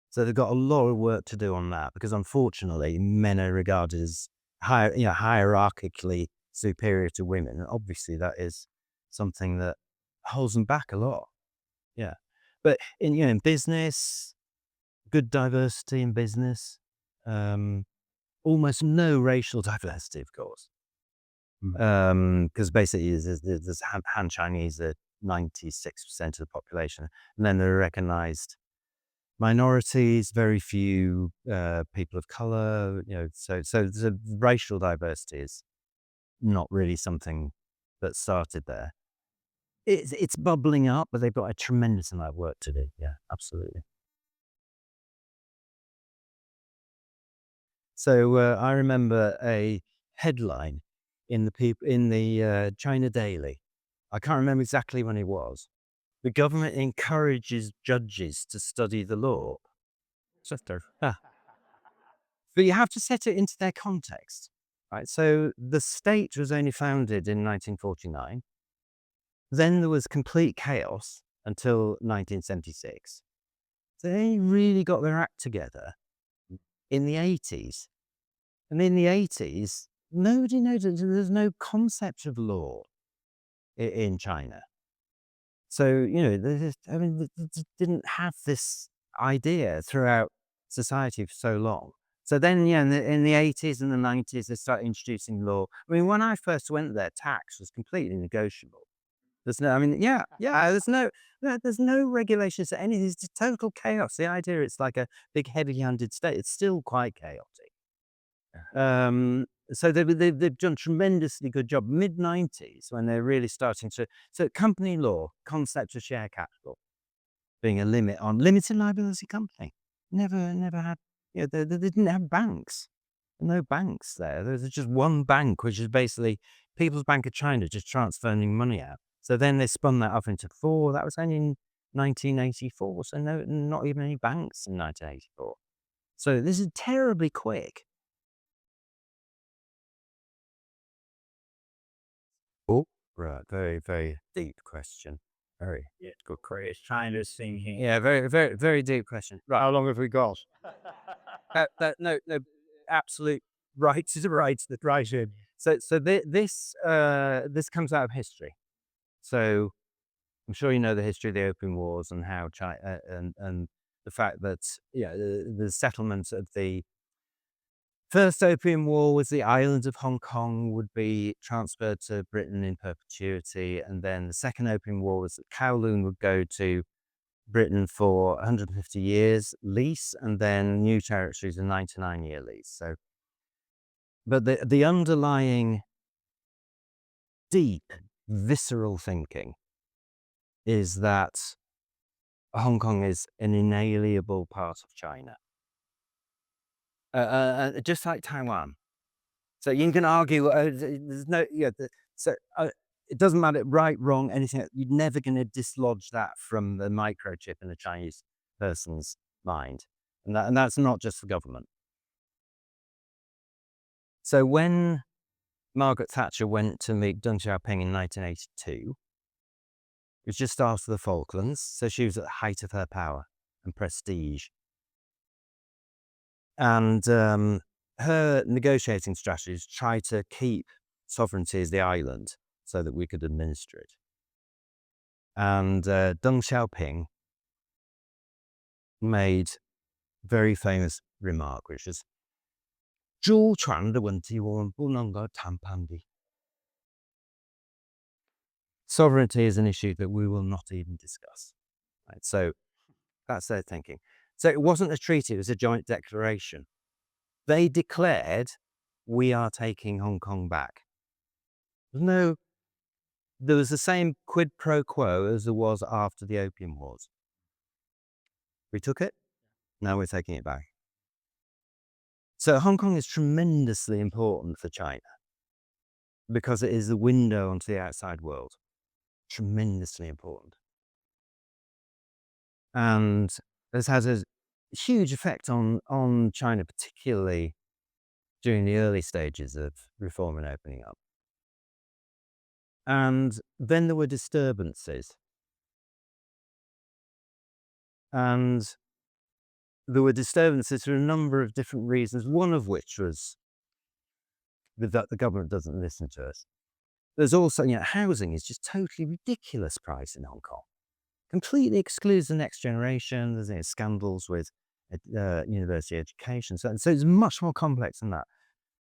S2: So they've got a lot of work to do on that because unfortunately men are regarded as hierarchically superior to women. And obviously that is something that holds them back a lot. Yeah. But in business, good diversity in business, almost no racial diversity, of course. Because basically there's Han Chinese are 96% of the population, and then there are recognized minorities, very few people of color. So the racial diversity is not really something that started there. It's bubbling up, but they've got a tremendous amount of work to do. Yeah, absolutely. So I remember a headline in the China Daily. I can't remember exactly when it was. The government encourages judges to study the law. Ah. But you have to set it into their context, right? So the state was only founded in 1949. Then there was complete chaos until 1976. So they really got their act together in the 80s. And in the 80s, nobody knows, there's no concept of law in China. So, they didn't have this idea throughout society for so long. So then, yeah, in the 80s and the 90s, they started introducing law. I mean, when I first went there, tax was completely negotiable. There's no regulations or anything. It's just total chaos. The idea it's like a big heavy-handed state. It's still quite chaotic. So they've done tremendously good job. Mid-90s when they're really starting to. So company law, concept of share capital being a limit on limited liability company. Never had. They didn't have banks. No banks there. There's just one bank, which is basically People's Bank of China, just transferring money out. So then they spun that off into four. That was only in 1984. So no, not even any banks in 1984. So this is terribly quick. Oh, right. Very, very deep question. Very.
S3: Yeah, good Chris. China's thing here.
S2: Yeah, very, very, very deep question. Right.
S1: How long have we got?
S2: No, absolute right is right.
S1: Right in.
S2: So this comes out of history. So I'm sure you know the history of the Opium Wars and how China and the fact that the settlement of the First Opium War was the island of Hong Kong would be transferred to Britain in perpetuity, and then the Second Opium War was that Kowloon would go to Britain for 150 years lease, and then New Territories a 99-year lease. So, but the underlying deep, visceral thinking is that Hong Kong is an inalienable part of China, just like Taiwan. So you can argue, there's no, it doesn't matter, right, wrong, anything. You're never going to dislodge that from the microchip in a Chinese person's mind. And that's not just the government. So when Margaret Thatcher went to meet Deng Xiaoping in 1982, it was just after the Falklands. So she was at the height of her power and prestige. And her negotiating strategy is try to keep sovereignty as the island so that we could administer it. And Deng Xiaoping made a very famous remark, which is, 珠船的问题我们不能够谈判的. Sovereignty is an issue that we will not even discuss. Right? So that's their thinking. So it wasn't a treaty, it was a joint declaration. They declared, we are taking Hong Kong back. There was the same quid pro quo as there was after the Opium Wars. We took it. Now we're taking it back. So Hong Kong is tremendously important for China because it is the window onto the outside world. Tremendously important. And this has a huge effect on China, particularly during the early stages of reform and opening up. And then there were disturbances. And there were disturbances for a number of different reasons, one of which was that the government doesn't listen to us. There's also, housing is just totally ridiculous price in Hong Kong. Completely excludes the next generation. There's scandals with university education. So it's much more complex than that.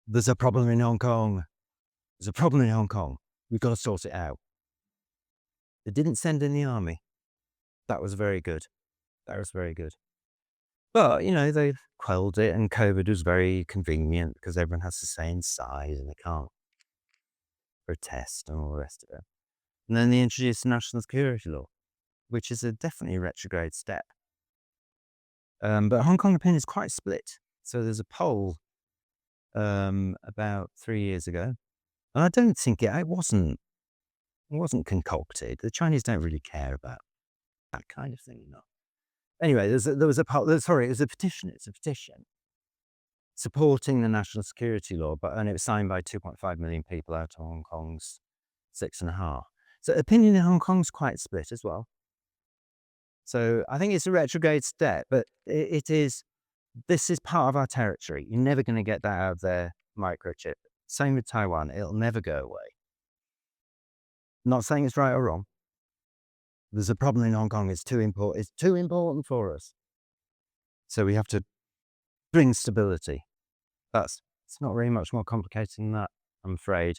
S2: There's a problem in Hong Kong. There's a problem in Hong Kong. We've got to sort it out. They didn't send in the army. That was very good. That was very good. But, they quelled it, and COVID was very convenient because everyone has to stay inside and they can't protest and all the rest of it. And then they introduced the national security law, which is definitely a retrograde step. But Hong Kong opinion is quite split. So there's a poll about 3 years ago, and I don't think it wasn't concocted. The Chinese don't really care about that kind of thing enough. Anyway, there was a poll. Sorry, it was a petition. It's a petition supporting the national security law, and it was signed by 2.5 million people out of Hong Kong's 6.5. So opinion in Hong Kong's quite split as well. So I think it's a retrograde step, but this is part of our territory. You're never going to get that out of their microchip. Same with Taiwan. It'll never go away. Not saying it's right or wrong. There's a problem in Hong Kong. It's too important for us. So we have to bring stability. It's not very much more complicated than that, I'm afraid.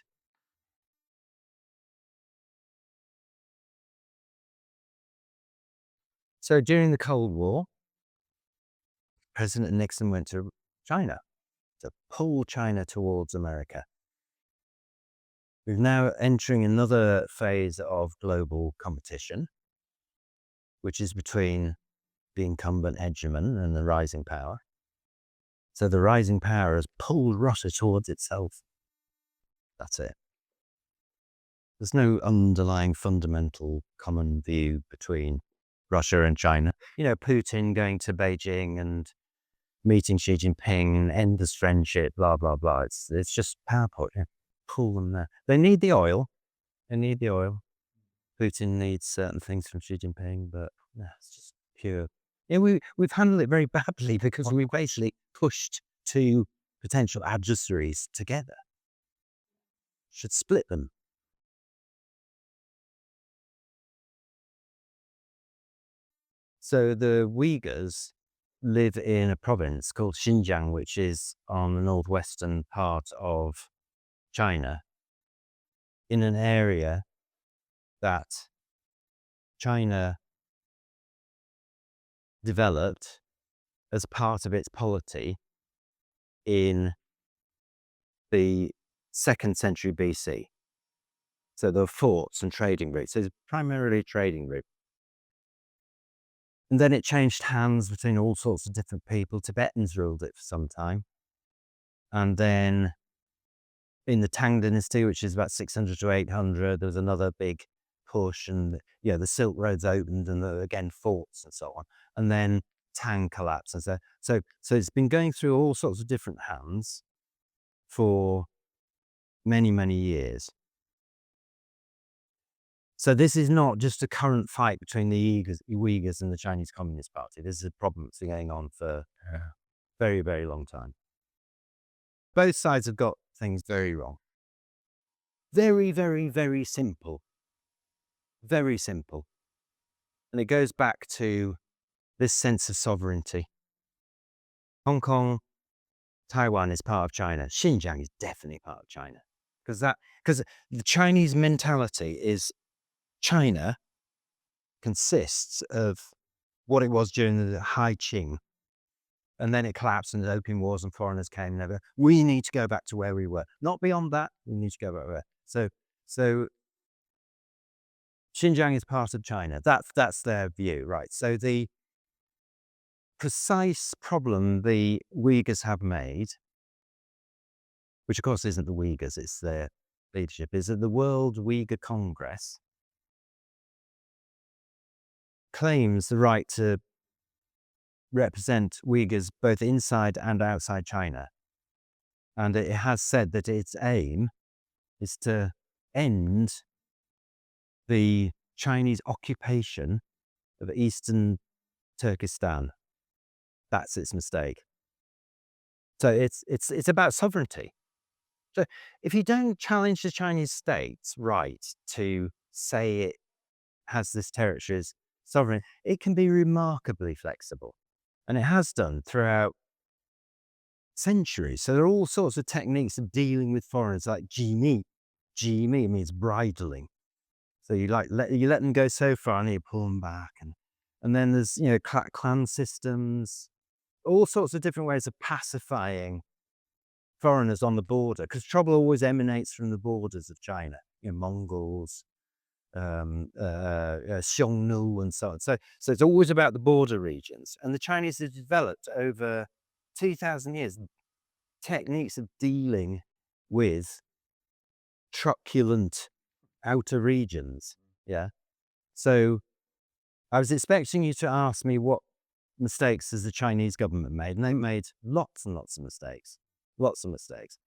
S2: So during the Cold War, President Nixon went to China to pull China towards America. We're now entering another phase of global competition, which is between the incumbent hegemon and the rising power. So the rising power has pulled Russia towards itself. That's it. There's no underlying fundamental common view between Russia and China. Putin going to Beijing and meeting Xi Jinping and end this friendship, blah, blah, blah. It's just PowerPoint. Pull them there. They need the oil. Putin needs certain things from Xi Jinping, but it's just pure. We've handled it very badly because we basically pushed two potential adversaries together. Should split them. So the Uyghurs live in a province called Xinjiang, which is on the northwestern part of China, in an area that China developed as part of its polity in the 2nd century BC. So there were forts and trading routes. So it's primarily a trading route. And then it changed hands between all sorts of different people. Tibetans ruled it for some time. And then in the Tang dynasty, which is about 600 to 800, there was another big push, and the Silk Roads opened, and again forts and so on. And then Tang collapsed, and so it's been going through all sorts of different hands for many, many years. So this is not just a current fight between the Uyghurs and the Chinese Communist Party. This is a problem that's been going on for a very, very long time. Both sides have got things very wrong. Very, very, very simple. Very simple. And it goes back to this sense of sovereignty. Hong Kong, Taiwan is part of China. Xinjiang is definitely part of China. Because the Chinese mentality is China consists of what it was during the High Qing. And then it collapsed and the opium wars and foreigners came. We need to go back to where we were. Not beyond that. We need to go back there. So Xinjiang is part of China. That's their view, right? So the precise problem the Uyghurs have made, which of course isn't the Uyghurs, it's their leadership, is that the World Uyghur Congress claims the right to represent Uyghurs both inside and outside China. And it has said that its aim is to end the Chinese occupation of eastern Turkestan. That's its mistake. So it's about sovereignty. So if you don't challenge the Chinese state's right to say it has this territory as sovereign, it can be remarkably flexible. And it has done throughout centuries. So there are all sorts of techniques of dealing with foreigners, like jimi. Jimi means bridling. So you let them go so far, and you pull them back, and then there's clan systems, all sorts of different ways of pacifying foreigners on the border, because trouble always emanates from the borders of China. Mongols, Xiongnu, and so on. So it's always about the border regions, and the Chinese have developed over 2,000 years techniques of dealing with truculent outer regions. Yeah. So I was expecting you to ask me what mistakes has the Chinese government made, and they've made lots and lots of mistakes. Lots of mistakes.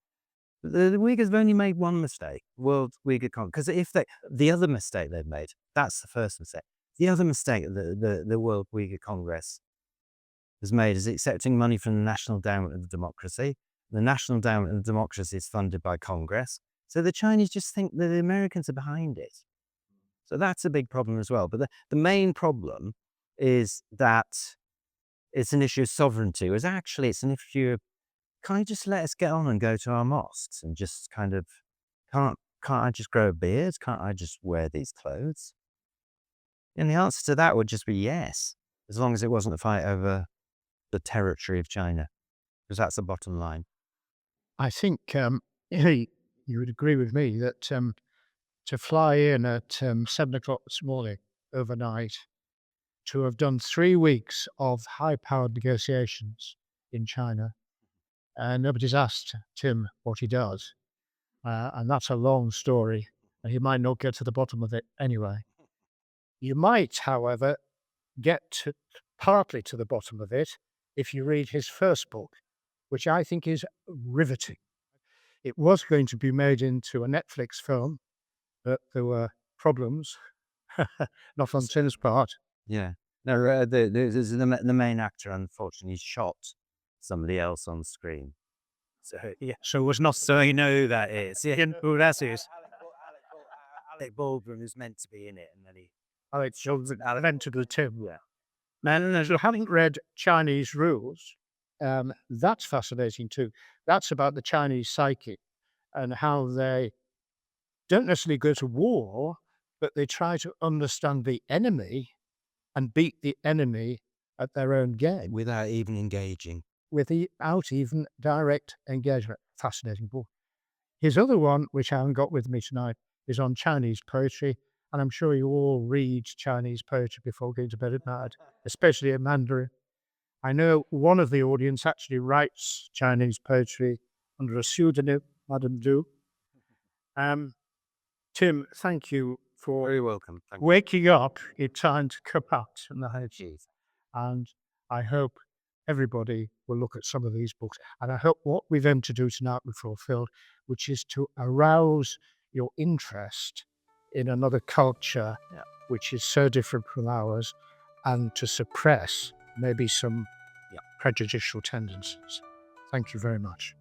S2: The Uyghurs have only made one mistake, World Uyghur Congress. Because the other mistake they've made, that's the first mistake. The other mistake the World Uyghur Congress has made is accepting money from the National Endowment of Democracy. The National Endowment of Democracy is funded by Congress. So the Chinese just think that the Americans are behind it. So that's a big problem as well. But the main problem is that it's an issue of sovereignty, whereas actually it's an issue of, can't you just let us get on and go to our mosques and just kind of, can't I just grow a beard? Can't I just wear these clothes? And the answer to that would just be yes, as long as it wasn't a fight over the territory of China, because that's the bottom line.
S1: I think you would agree with me that to fly in at 7 o'clock this morning overnight, to have done 3 weeks of high-powered negotiations in China, and nobody's asked Tim what he does. And that's a long story, and he might not get to the bottom of it anyway. You might, however, get partly to the bottom of it if you read his first book, which I think is riveting. It was going to be made into a Netflix film, but there were problems, not on Tim's part.
S2: Yeah. No, the main actor, unfortunately, shot somebody else on screen. So yeah.
S3: So it's not so you know who that is. Yeah, who that is.
S2: Alec Baldwin is meant to be in it, and then he.
S1: Alex Johnson, allegedly Tim.
S2: Yeah.
S1: And if you haven't read Chinese Rules, that's fascinating too. That's about the Chinese psyche and how they don't necessarily go to war, but they try to understand the enemy and beat the enemy at their own game
S2: Without even engaging.
S1: without even direct engagement. Fascinating book. His other one, which I haven't got with me tonight, is on Chinese poetry. And I'm sure you all read Chinese poetry before going to bed at night, especially in Mandarin. I know one of the audience actually writes Chinese poetry under a pseudonym, Madame Du. Tim, thank you for
S2: Very welcome. Thank you.
S1: waking up in time to come out in the house.
S2: Jeez.
S1: And I hope everybody will look at some of these books. And I hope what we've aimed to do tonight we've fulfilled, which is to arouse your interest in another culture, which is so different from ours, and to suppress maybe some prejudicial tendencies. Thank you very much.